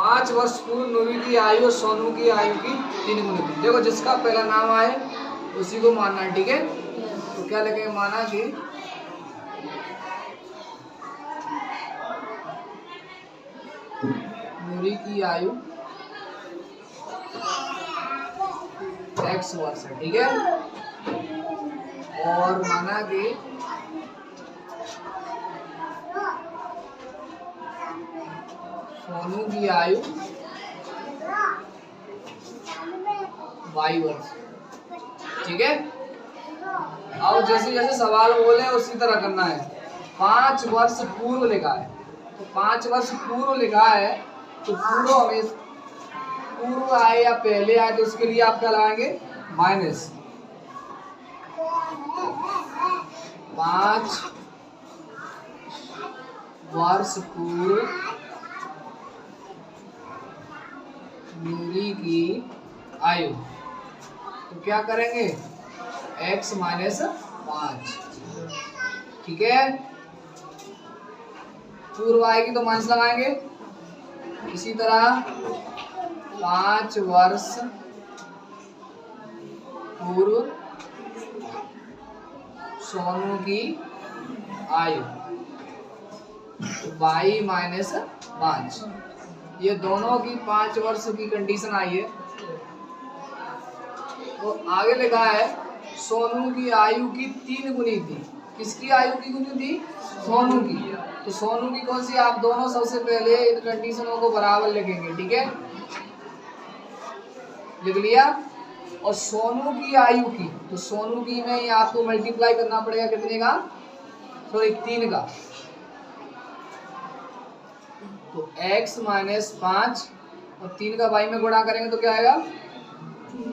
5 वर्ष पूर्व नूरी की आयु और सोनू की आयु की 3 गुनी थी। देखो जिसका पहला नाम आए उसी को मानना है, ठीक है। तो क्या लिखेंगे, माना कि नूरी की आयु x वर्ष है, ठीक है। और माना कि सोनू की आयु y वर्ष, ठीक है। अब जैसे जैसे सवाल बोले उसी तरह करना है। 5 वर्ष पूर्व लिखा है, तो 5 वर्ष पूर्व लिखा है तो पूर्व हमें पूर्व आए या पहले आए तो उसके लिए आप क्या लगाएंगे, माइनस। 5 वर्ष पूर्व नूरी की आयु, तो क्या करेंगे, x माइनस 5, ठीक है। पूर्व आएगी तो माइनस लगाएंगे। इसी तरह 5 वर्ष पूर्व सोनू की आयु y माइनस 5, ये दोनों की 5 वर्ष की कंडीशन आई है। तो आगे लिखा है सोनू की आयु की 3 गुनी थी। किसकी आयु की गुनी थी, सोनू की। तो सोनू की कौन सी, आप दोनों सबसे पहले इन कंडीशनों को बराबर लिखेंगे, ठीक है, लिख लिया। और सोनू की आयु की, तो सोनू की में ही आपको मल्टीप्लाई करना पड़ेगा कितने का, सॉरी 3 का। तो x माइनस 5 और 3 का y में गुणा करेंगे तो क्या आएगा,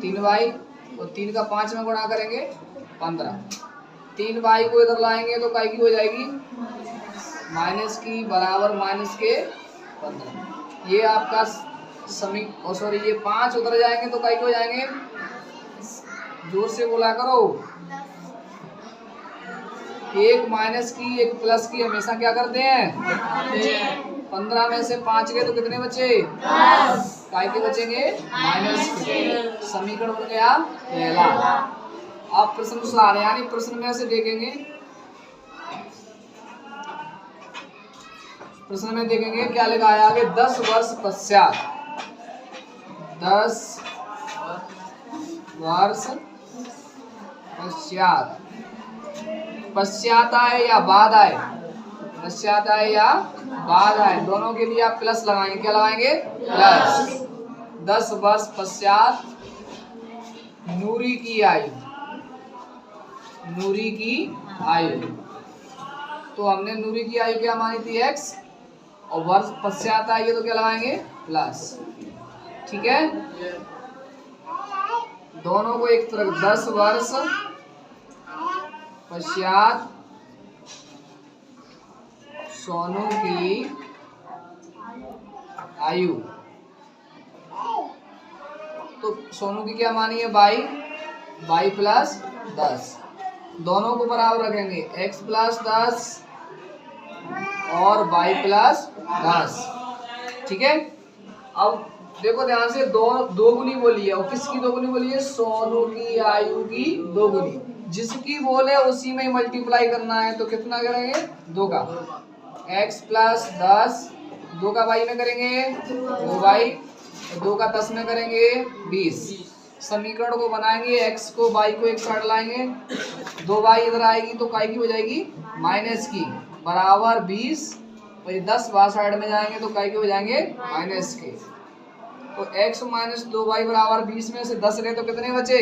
3y, और 3 का 5 में गुणा करेंगे 15। 3y को इधर लाएंगे तो काय की हो जाएगी, माइनस की, बराबर माइनस के 15। ये आपका सॉरी ये 5 उधर जाएंगे तो काय की हो जाएंगे, जोर से बोला करो, 1 माइनस की 1 प्लस की हमेशा क्या करते हैं, 15 में से 5 गए तो कितने बचे, 10। काय के बचेंगे, माइनस के। समीकरण बन गया पहला। अब प्रश्न अनुसार यानी प्रश्न में से देखेंगे, प्रश्न में देखेंगे क्या लिखा है आगे, 10 वर्ष पश्चात, 10 वर्ष पश्चात, पश्चात आए या बाद आए, पश्चात आए या बाद आए, दोनों के लिए आप प्लस लगाएंगे। क्या लगाएंगे, प्लस। 10 वर्ष पश्चात नूरी की आयु, नूरी की आयु, तो हमने नूरी की आयु क्या मानी थी, x, और वर्ष पश्चात आई है तो क्या लगाएंगे, प्लस, ठीक है। दोनों को एक तरफ, 10 वर्ष पश्चात सोनू की आयु, तो सोनू की क्या मानी है, y प्लस 10, दोनों को बराबर रखेंगे, x प्लस 10 और y प्लस 10, ठीक है। अब देखो ध्यान से, दो गुनी बोली है, और किसकी 2 गुनी बोली है, सोनू की आयु की 2 गुनी। जिसकी बोले उसी में मल्टीप्लाई करना है, तो कितना करेंगे, 2 का, x प्लस 10, 2 का y में करेंगे 2y, 2 का 10 में करेंगे 20। समीकरण को बनाएंगे, x को y को एक साइड लाएंगे, 2y इधर आएगी तो काय की हो जाएगी, माइनस की, बराबर 20, और ये 10 बाहर साइड में जाएंगे तो काय के हो जाएंगे, माइनस के। तो x माइनस 2y बराबर 20 में से 10 गए तो कितने बचे,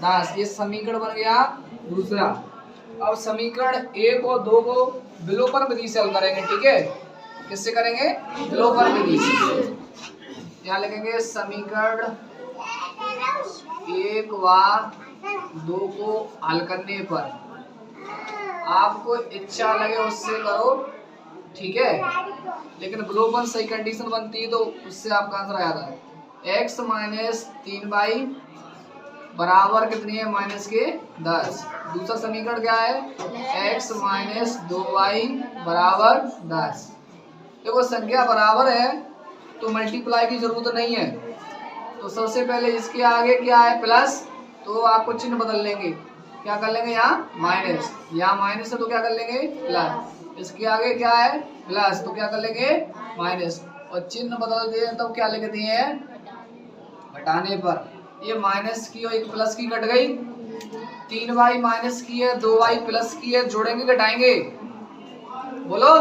10। ये समीकरण बन गया दूसरा। अब समीकरण 1 और 2 को विलोपन विधि से हल करेंगे, ठीक है। किससे करेंगे, विलोपन विधि से। यहाँ लिखेंगे समीकरण 1 व 2 को हल करने पर, आपको इच्छा लगे उससे करो, ठीक है, लेकिन विलोपन सही कंडीशन बनती है तो उससे आपका आंसर आ जाता है। x माइनस 3y बराबर कितनी है, माइनस के 10। दूसरा समीकरण क्या है, x माइनस 2y बराबर 10। देखो संख्या बराबर है तो मल्टीप्लाई की जरूरत नहीं है। तो सबसे पहले इसके आगे क्या है प्लस, तो आपको चिन्ह बदल लेंगे, क्या कर लेंगे यहाँ माइनस, यहाँ माइनस है तो क्या कर लेंगे प्लस, इसके आगे क्या है प्लस तो क्या कर लेंगे माइनस, और चिन्ह बदल दिए तो क्या लिख दिए हैं घटाने पर। ये माइनस की और एक प्लस की कट गई, 3y माइनस की है 2y प्लस की है, जोड़ेंगे घटाएंगे बोलो,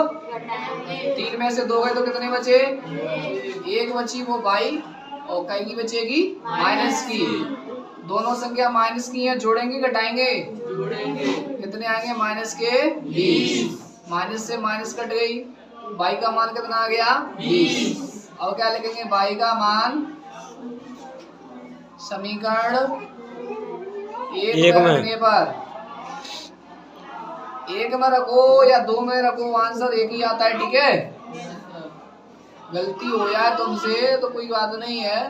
3 में से 2 गए तो कितने बचे, एक बची वो y और कई की बचेगी माइनस की, दोनों संख्या माइनस की है, जोड़ेंगे घटाएंगे, कितने आएंगे माइनस के 20, माइनस से माइनस कट गई, y का मान कितना आ गया 20। अब क्या लिखेंगे y का मान समीकरण एक में रखने पर, एक में रखो या 2 में रखो आंसर एक ही आता है, ठीक है। गलती हो जाए तुमसे तो कोई बात नहीं है,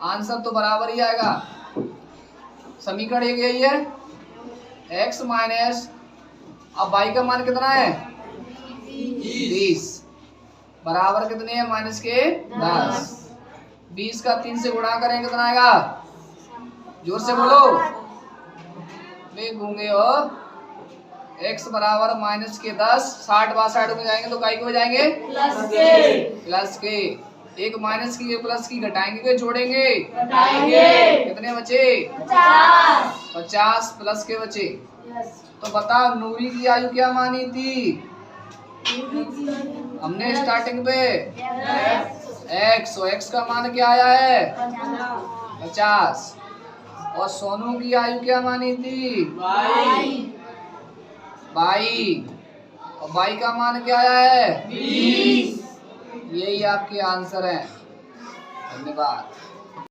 आंसर तो बराबर ही आएगा। समीकरण एक यही है x माइनस, अब y का मान कितना है 20 बराबर कितने है माइनस के 10, 20 का 3 से गुणा करें कितना आएगा, जोर से बोलो वे गूंगे हो, x बराबर माइनस के 10, 60 में जाएंगे तो काई को जाएंगे प्लस के, एक माइनस की प्लस की घटाएंगे के जोड़ेंगे कितने बचे 50 प्लस के बचे। तो बताओ नूरी की आयु क्या मानी थी हमने स्टार्टिंग पे x, और x का मान क्या आया है 50, और सोनू की आयु क्या मानी थी बाई, और बाई का मान क्या आया है 20। यही आपके आंसर हैं। धन्यवाद।